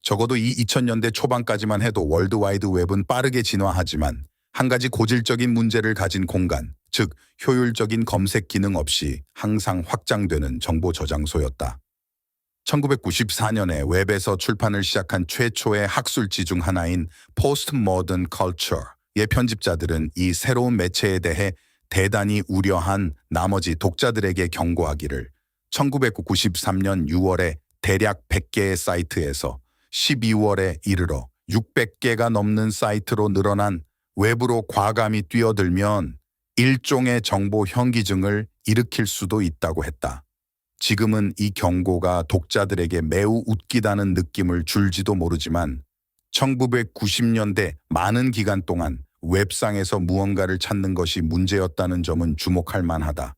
적어도 이 2000년대 초반까지만 해도 월드와이드 웹은 빠르게 진화하지만 한 가지 고질적인 문제를 가진 공간, 즉 효율적인 검색 기능 없이 항상 확장되는 정보 저장소였다. 1994년에 웹에서 출판을 시작한 최초의 학술지 중 하나인 포스트 모던 컬처의 편집자들은 이 새로운 매체에 대해 대단히 우려한 나머지 독자들에게 경고하기를 1993년 6월에 대략 100개의 사이트에서 12월에 이르러 600개가 넘는 사이트로 늘어난 외부로 과감히 뛰어들면 일종의 정보 현기증을 일으킬 수도 있다고 했다. 지금은 이 경고가 독자들에게 매우 웃기다는 느낌을 줄지도 모르지만 1990년대 많은 기간 동안 웹상에서 무언가를 찾는 것이 문제였다는 점은 주목할 만하다.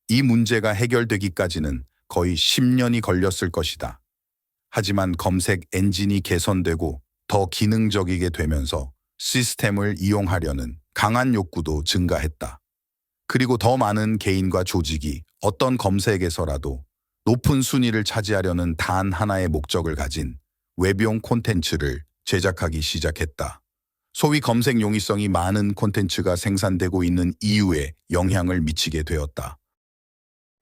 이 문제가 해결되기까지는 거의 10년이 걸렸을 것이다. 하지만 검색 엔진이 개선되고 더 기능적이게 되면서 시스템을 이용하려는 강한 욕구도 증가했다. 그리고 더 많은 개인과 조직이 어떤 검색에서라도 높은 순위를 차지하려는 단 하나의 목적을 가진 웹용 콘텐츠를 제작하기 시작했다. 소위 검색 용이성이 많은 콘텐츠가 생산되고 있는 이유에 영향을 미치게 되었다.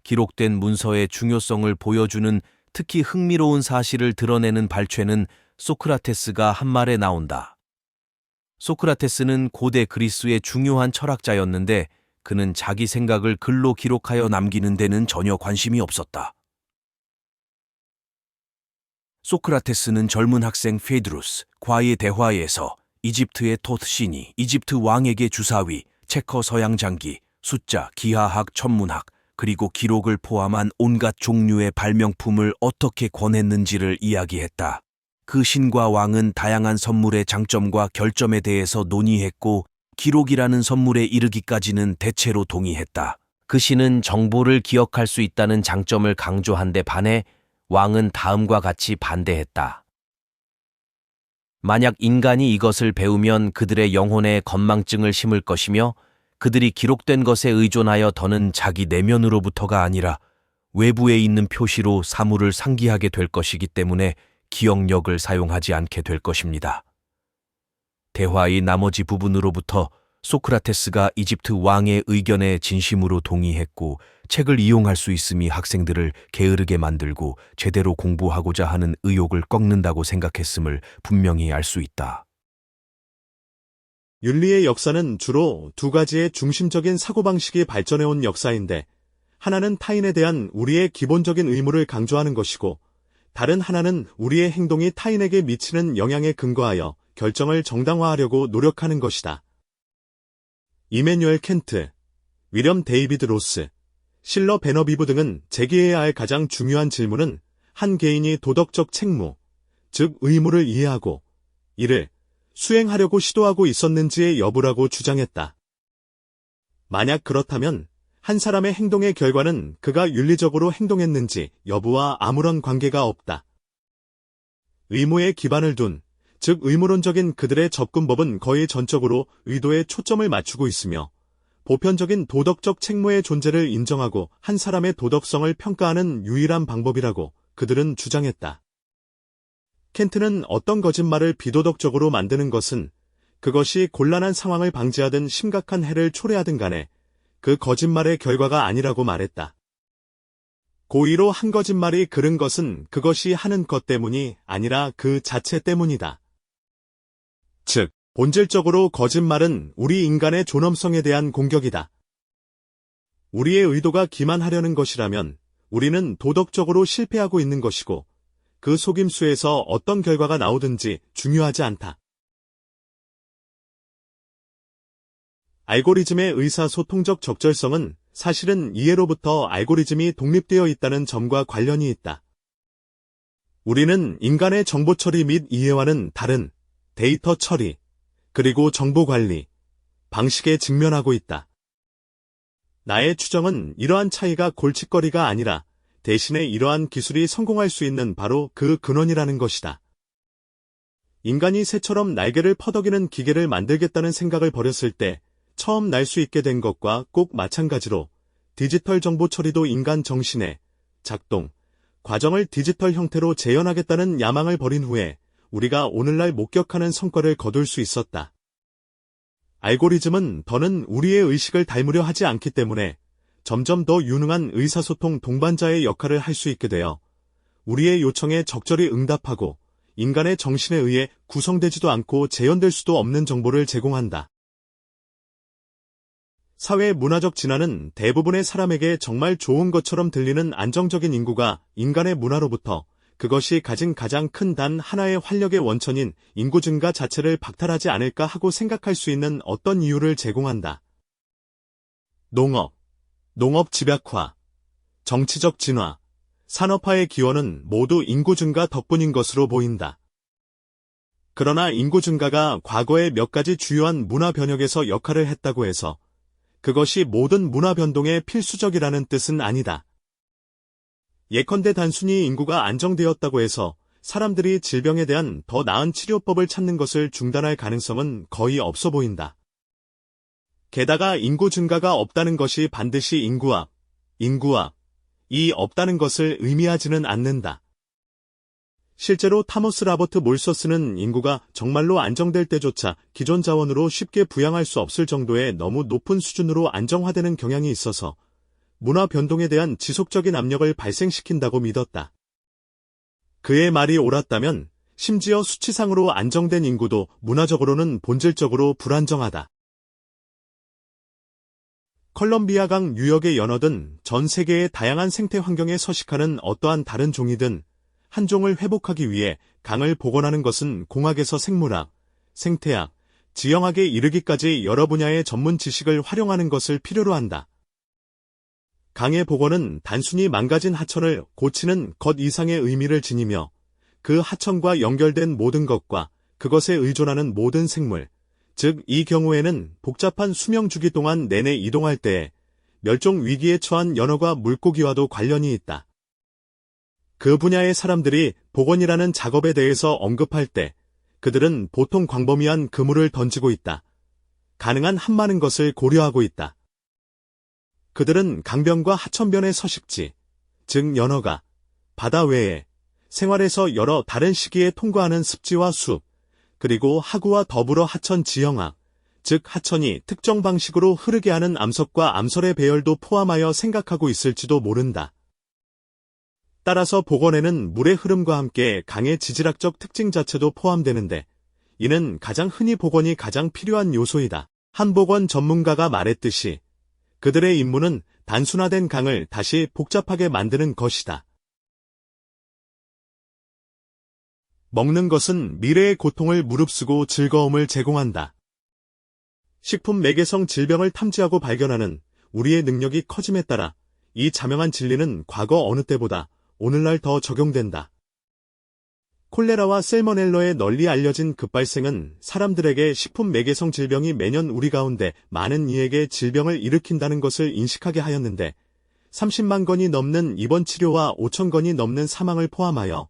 기록된 문서의 중요성을 보여주는 특히 흥미로운 사실을 드러내는 발췌는 소크라테스가 한 말에 나온다. 소크라테스는 고대 그리스의 중요한 철학자였는데 그는 자기 생각을 글로 기록하여 남기는 데는 전혀 관심이 없었다. 소크라테스는 젊은 학생 페드루스과의 대화에서 이집트의 토트신이 이집트 왕에게 주사위, 체커 서양 장기, 숫자, 기하학, 천문학, 그리고 기록을 포함한 온갖 종류의 발명품을 어떻게 권했는지를 이야기했다. 그 신과 왕은 다양한 선물의 장점과 결점에 대해서 논의했고 기록이라는 선물에 이르기까지는 대체로 동의했다. 그 신은 정보를 기억할 수 있다는 장점을 강조한 데 반해 왕은 다음과 같이 반대했다. 만약 인간이 이것을 배우면 그들의 영혼에 건망증을 심을 것이며 그들이 기록된 것에 의존하여 더는 자기 내면으로부터가 아니라 외부에 있는 표시로 사물을 상기하게 될 것이기 때문에 기억력을 사용하지 않게 될 것입니다. 대화의 나머지 부분으로부터 소크라테스가 이집트 왕의 의견에 진심으로 동의했고 책을 이용할 수 있음이 학생들을 게으르게 만들고 제대로 공부하고자 하는 의욕을 꺾는다고 생각했음을 분명히 알 수 있다. 윤리의 역사는 주로 두 가지의 중심적인 사고방식이 발전해온 역사인데 하나는 타인에 대한 우리의 기본적인 의무를 강조하는 것이고 다른 하나는 우리의 행동이 타인에게 미치는 영향에 근거하여 결정을 정당화하려고 노력하는 것이다. 이메뉴엘 켄트, 위렴 데이비드 로스, 실러 베너비브 등은 제기해야 할 가장 중요한 질문은 한 개인이 도덕적 책무, 즉 의무를 이해하고 이를 수행하려고 시도하고 있었는지의 여부라고 주장했다. 만약 그렇다면 한 사람의 행동의 결과는 그가 윤리적으로 행동했는지 여부와 아무런 관계가 없다. 의무에 기반을 둔, 즉 의무론적인 그들의 접근법은 거의 전적으로 의도에 초점을 맞추고 있으며 보편적인 도덕적 책무의 존재를 인정하고 한 사람의 도덕성을 평가하는 유일한 방법이라고 그들은 주장했다. 켄트는 어떤 거짓말을 비도덕적으로 만드는 것은 그것이 곤란한 상황을 방지하든 심각한 해를 초래하든 간에 그 거짓말의 결과가 아니라고 말했다. 고의로 한 거짓말이 그른 것은 그것이 하는 것 때문이 아니라 그 자체 때문이다. 즉, 본질적으로 거짓말은 우리 인간의 존엄성에 대한 공격이다. 우리의 의도가 기만하려는 것이라면 우리는 도덕적으로 실패하고 있는 것이고 그 속임수에서 어떤 결과가 나오든지 중요하지 않다. 알고리즘의 의사소통적 적절성은 사실은 이해로부터 알고리즘이 독립되어 있다는 점과 관련이 있다. 우리는 인간의 정보 처리 및 이해와는 다른 데이터 처리, 그리고 정보 관리, 방식에 직면하고 있다. 나의 추정은 이러한 차이가 골칫거리가 아니라 대신에 이러한 기술이 성공할 수 있는 바로 그 근원이라는 것이다. 인간이 새처럼 날개를 퍼덕이는 기계를 만들겠다는 생각을 버렸을 때 처음 날 수 있게 된 것과 꼭 마찬가지로 디지털 정보 처리도 인간 정신의 작동, 과정을 디지털 형태로 재현하겠다는 야망을 버린 후에 우리가 오늘날 목격하는 성과를 거둘 수 있었다. 알고리즘은 더는 우리의 의식을 닮으려 하지 않기 때문에 점점 더 유능한 의사소통 동반자의 역할을 할 수 있게 되어 우리의 요청에 적절히 응답하고 인간의 정신에 의해 구성되지도 않고 재현될 수도 없는 정보를 제공한다. 사회 문화적 진화는 대부분의 사람에게 정말 좋은 것처럼 들리는 안정적인 인구가 인간의 문화로부터 그것이 가진 가장 큰 단 하나의 활력의 원천인 인구 증가 자체를 박탈하지 않을까 하고 생각할 수 있는 어떤 이유를 제공한다. 농업 집약화, 정치적 진화, 산업화의 기원은 모두 인구 증가 덕분인 것으로 보인다. 그러나 인구 증가가 과거의 몇 가지 주요한 문화 변혁에서 역할을 했다고 해서 그것이 모든 문화 변동에 필수적이라는 뜻은 아니다. 예컨대 단순히 인구가 안정되었다고 해서 사람들이 질병에 대한 더 나은 치료법을 찾는 것을 중단할 가능성은 거의 없어 보인다. 게다가 인구 증가가 없다는 것이 반드시 인구압이 없다는 것을 의미하지는 않는다. 실제로 타모스 라버트 몰서스는 인구가 정말로 안정될 때조차 기존 자원으로 쉽게 부양할 수 없을 정도의 너무 높은 수준으로 안정화되는 경향이 있어서 문화 변동에 대한 지속적인 압력을 발생시킨다고 믿었다. 그의 말이 옳았다면 심지어 수치상으로 안정된 인구도 문화적으로는 본질적으로 불안정하다. 컬럼비아강 유역의 연어든 전 세계의 다양한 생태 환경에 서식하는 어떠한 다른 종이든 한 종을 회복하기 위해 강을 복원하는 것은 공학에서 생물학, 생태학, 지형학에 이르기까지 여러 분야의 전문 지식을 활용하는 것을 필요로 한다. 강의 복원은 단순히 망가진 하천을 고치는 것 이상의 의미를 지니며 그 하천과 연결된 모든 것과 그것에 의존하는 모든 생물, 즉 이 경우에는 복잡한 수명 주기 동안 내내 이동할 때에 멸종 위기에 처한 연어과 물고기와도 관련이 있다. 그 분야의 사람들이 복원이라는 작업에 대해서 언급할 때 그들은 보통 광범위한 그물을 던지고 있다. 가능한 한 많은 것을 고려하고 있다. 그들은 강변과 하천변의 서식지, 즉 연어가 바다 외에 생활에서 여러 다른 시기에 통과하는 습지와 숲, 그리고 하구와 더불어 하천 지형학, 즉 하천이 특정 방식으로 흐르게 하는 암석과 암설의 배열도 포함하여 생각하고 있을지도 모른다. 따라서 복원에는 물의 흐름과 함께 강의 지질학적 특징 자체도 포함되는데 이는 가장 흔히 복원이 가장 필요한 요소이다. 한 복원 전문가가 말했듯이 그들의 임무는 단순화된 강을 다시 복잡하게 만드는 것이다. 먹는 것은 미래의 고통을 무릅쓰고 즐거움을 제공한다. 식품 매개성 질병을 탐지하고 발견하는 우리의 능력이 커짐에 따라 이 자명한 진리는 과거 어느 때보다 오늘날 더 적용된다. 콜레라와 셀모넬러의 널리 알려진 급발생은 사람들에게 식품 매개성 질병이 매년 우리 가운데 많은 이에게 질병을 일으킨다는 것을 인식하게 하였는데 30만 건이 넘는 입원 치료와 5천 건이 넘는 사망을 포함하여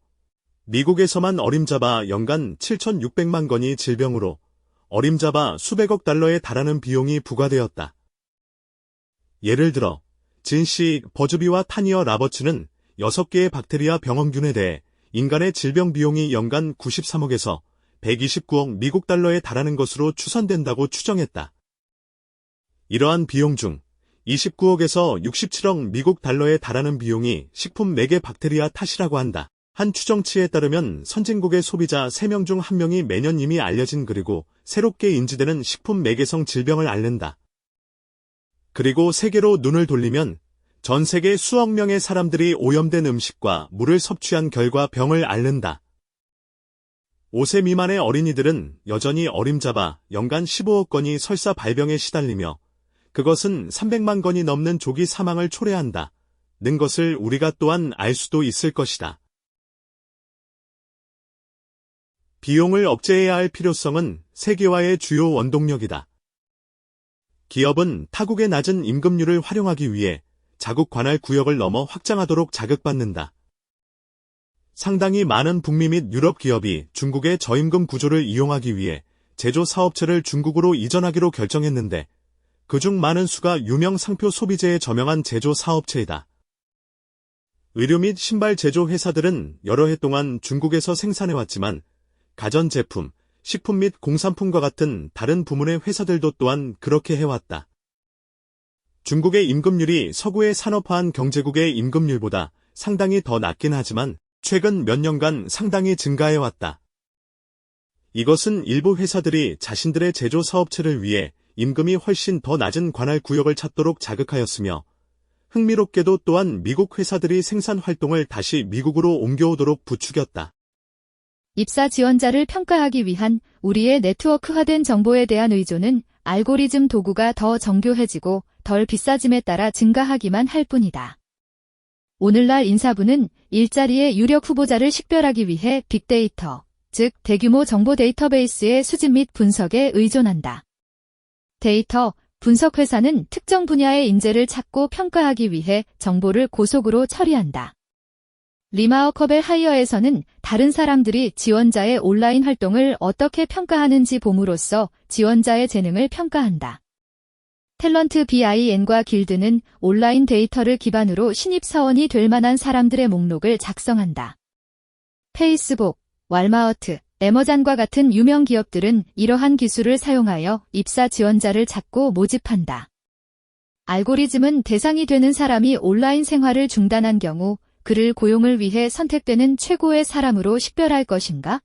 미국에서만 어림잡아 연간 7,600만 건이 질병으로 어림잡아 수백억 달러에 달하는 비용이 부과되었다. 예를 들어 진시 버즈비와 타니어 라버츠는 6개의 박테리아 병원균에 대해 인간의 질병 비용이 연간 93억에서 129억 미국 달러에 달하는 것으로 추산된다고 추정했다. 이러한 비용 중 29억에서 67억 미국 달러에 달하는 비용이 식품 매개 박테리아 탓이라고 한다. 한 추정치에 따르면 선진국의 소비자 3명 중 1명이 매년 이미 알려진 그리고 새롭게 인지되는 식품 매개성 질병을 앓는다. 그리고 세계로 눈을 돌리면 전 세계 수억 명의 사람들이 오염된 음식과 물을 섭취한 결과 병을 앓는다. 5세 미만의 어린이들은 여전히 어림잡아 연간 15억 건이 설사 발병에 시달리며 그것은 300만 건이 넘는 조기 사망을 초래한다. 는 것을 우리가 또한 알 수도 있을 것이다. 비용을 억제해야 할 필요성은 세계화의 주요 원동력이다. 기업은 타국의 낮은 임금률을 활용하기 위해 자국 관할 구역을 넘어 확장하도록 자극받는다. 상당히 많은 북미 및 유럽 기업이 중국의 저임금 구조를 이용하기 위해 제조 사업체를 중국으로 이전하기로 결정했는데 그중 많은 수가 유명 상표 소비재에 저명한 제조 사업체이다. 의류 및 신발 제조 회사들은 여러 해 동안 중국에서 생산해왔지만 가전제품, 식품 및 공산품과 같은 다른 부문의 회사들도 또한 그렇게 해왔다. 중국의 임금률이 서구의 산업화한 경제국의 임금률보다 상당히 더 낮긴 하지만 최근 몇 년간 상당히 증가해왔다. 이것은 일부 회사들이 자신들의 제조 사업체를 위해 임금이 훨씬 더 낮은 관할 구역을 찾도록 자극하였으며 흥미롭게도 또한 미국 회사들이 생산 활동을 다시 미국으로 옮겨오도록 부추겼다. 입사 지원자를 평가하기 위한 우리의 네트워크화된 정보에 대한 의존은 알고리즘 도구가 더 정교해지고 덜 비싸짐에 따라 증가하기만 할 뿐이다. 오늘날 인사부는 일자리의 유력 후보자를 식별하기 위해 빅데이터, 즉 대규모 정보 데이터베이스의 수집 및 분석에 의존한다. 데이터, 분석 회사는 특정 분야의 인재를 찾고 평가하기 위해 정보를 고속으로 처리한다. 리마어커벨 하이어에서는 다른 사람들이 지원자의 온라인 활동을 어떻게 평가하는지 봄으로써 지원자의 재능을 평가한다. 탤런트 BIN과 길드는 온라인 데이터를 기반으로 신입사원이 될 만한 사람들의 목록을 작성한다. 페이스북, 왈마어트, 애머잔과 같은 유명 기업들은 이러한 기술을 사용하여 입사 지원자를 찾고 모집한다. 알고리즘은 대상이 되는 사람이 온라인 생활을 중단한 경우 그를 고용을 위해 선택되는 최고의 사람으로 식별할 것인가?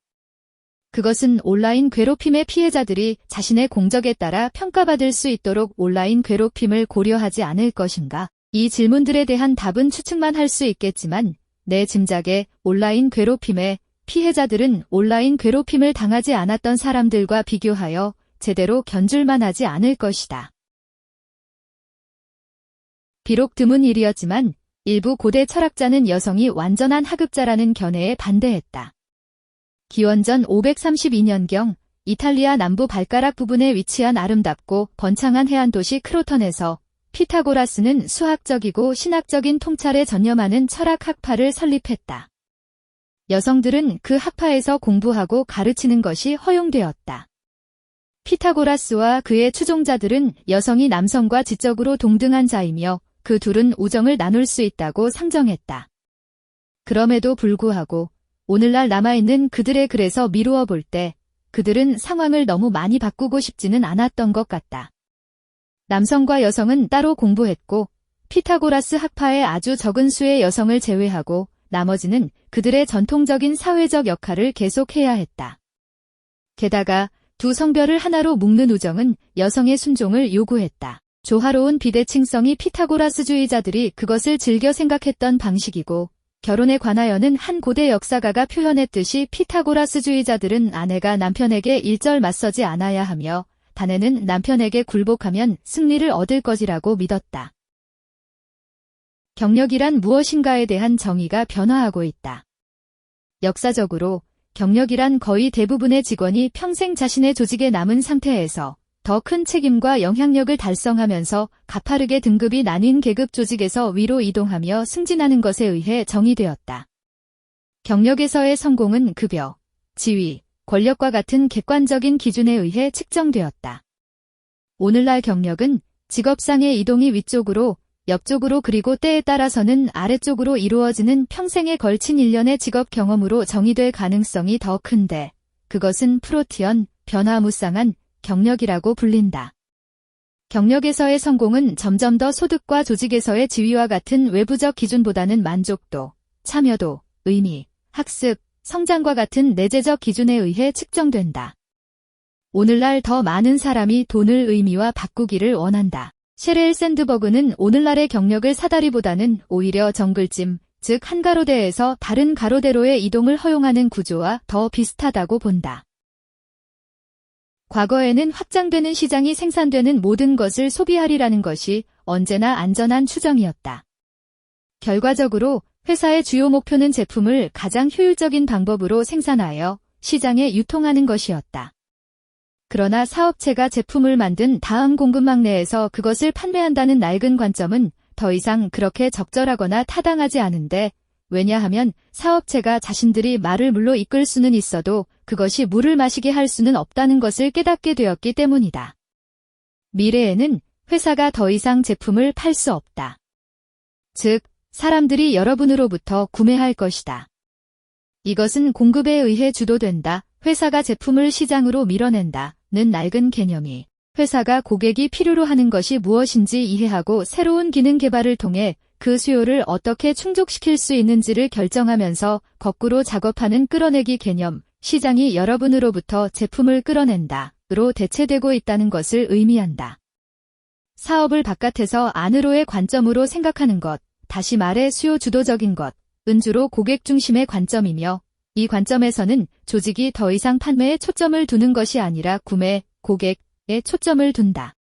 그것은 온라인 괴롭힘의 피해자들이 자신의 공적에 따라 평가받을 수 있도록 온라인 괴롭힘을 고려하지 않을 것인가? 이 질문들에 대한 답은 추측만 할 수 있겠지만 내 짐작에 온라인 괴롭힘의 피해자들은 온라인 괴롭힘을 당하지 않았던 사람들과 비교하여 제대로 견줄만 하지 않을 것이다. 비록 드문 일이었지만 일부 고대 철학자는 여성이 완전한 하급자라는 견해에 반대했다. 기원전 532년경 이탈리아 남부 발가락 부분에 위치한 아름답고 번창한 해안 도시 크로턴에서 피타고라스는 수학적이고 신학적인 통찰에 전념하는 철학 학파를 설립했다. 여성들은 그 학파에서 공부하고 가르치는 것이 허용되었다. 피타고라스와 그의 추종자들은 여성이 남성과 지적으로 동등한 자이며 그 둘은 우정을 나눌 수 있다고 상정했다. 그럼에도 불구하고 오늘날 남아있는 그들의 글에서 미루어 볼 때 그들은 상황을 너무 많이 바꾸고 싶지는 않았던 것 같다. 남성과 여성은 따로 공부했고 피타고라스 학파의 아주 적은 수의 여성을 제외하고 나머지는 그들의 전통적인 사회적 역할을 계속해야 했다. 게다가 두 성별을 하나로 묶는 우정은 여성의 순종을 요구했다. 조화로운 비대칭성이 피타고라스주의자들이 그것을 즐겨 생각했던 방식이고 결혼에 관하여는 한 고대 역사가가 표현했듯이 피타고라스주의자들은 아내가 남편에게 일절 맞서지 않아야 하며 아내는 남편에게 굴복하면 승리를 얻을 것이라고 믿었다. 경력이란 무엇인가에 대한 정의가 변화하고 있다. 역사적으로 경력이란 거의 대부분의 직원이 평생 자신의 조직에 남은 상태에서 더 큰 책임과 영향력을 달성하면서 가파르게 등급이 나뉜 계급 조직에서 위로 이동하며 승진하는 것에 의해 정의되었다. 경력에서의 성공은 급여, 지위, 권력과 같은 객관적인 기준에 의해 측정되었다. 오늘날 경력은 직업상의 이동이 위쪽으로, 옆쪽으로 그리고 때에 따라서는 아래쪽으로 이루어지는 평생에 걸친 일련의 직업 경험으로 정의될 가능성이 더 큰데 그것은 프로티언, 변화무쌍한 경력이라고 불린다. 경력에서의 성공은 점점 더 소득과 조직에서의 지위와 같은 외부적 기준보다는 만족도, 참여도, 의미, 학습, 성장과 같은 내재적 기준에 의해 측정된다. 오늘날 더 많은 사람이 돈을 의미와 바꾸기를 원한다. 셰렐 샌드버그는 오늘날의 경력을 사다리보다는 오히려 정글짐, 즉 한 가로대에서 다른 가로대로의 이동을 허용하는 구조와 더 비슷하다고 본다. 과거에는 확장되는 시장이 생산되는 모든 것을 소비하리라는 것이 언제나 안전한 추정이었다. 결과적으로 회사의 주요 목표는 제품을 가장 효율적인 방법으로 생산하여 시장에 유통하는 것이었다. 그러나 사업체가 제품을 만든 다음 공급망 내에서 그것을 판매한다는 낡은 관점은 더 이상 그렇게 적절하거나 타당하지 않은데, 왜냐하면 사업체가 자신들이 말을 물로 이끌 수는 있어도 그것이 물을 마시게 할 수는 없다는 것을 깨닫게 되었기 때문이다. 미래에는 회사가 더 이상 제품을 팔 수 없다. 즉, 사람들이 여러분으로부터 구매할 것이다. 이것은 공급에 의해 주도된다. 회사가 제품을 시장으로 밀어낸다는 낡은 개념이 회사가 고객이 필요로 하는 것이 무엇인지 이해하고 새로운 기능 개발을 통해 그 수요를 어떻게 충족시킬 수 있는지를 결정하면서 거꾸로 작업하는 끌어내기 개념, 시장이 여러분으로부터 제품을 끌어낸다로 대체되고 있다는 것을 의미한다. 사업을 바깥에서 안으로의 관점으로 생각하는 것, 다시 말해 수요 주도적인 것, 은 주로 고객 중심의 관점이며 이 관점에서는 조직이 더 이상 판매에 초점을 두는 것이 아니라 구매, 고객에 초점을 둔다.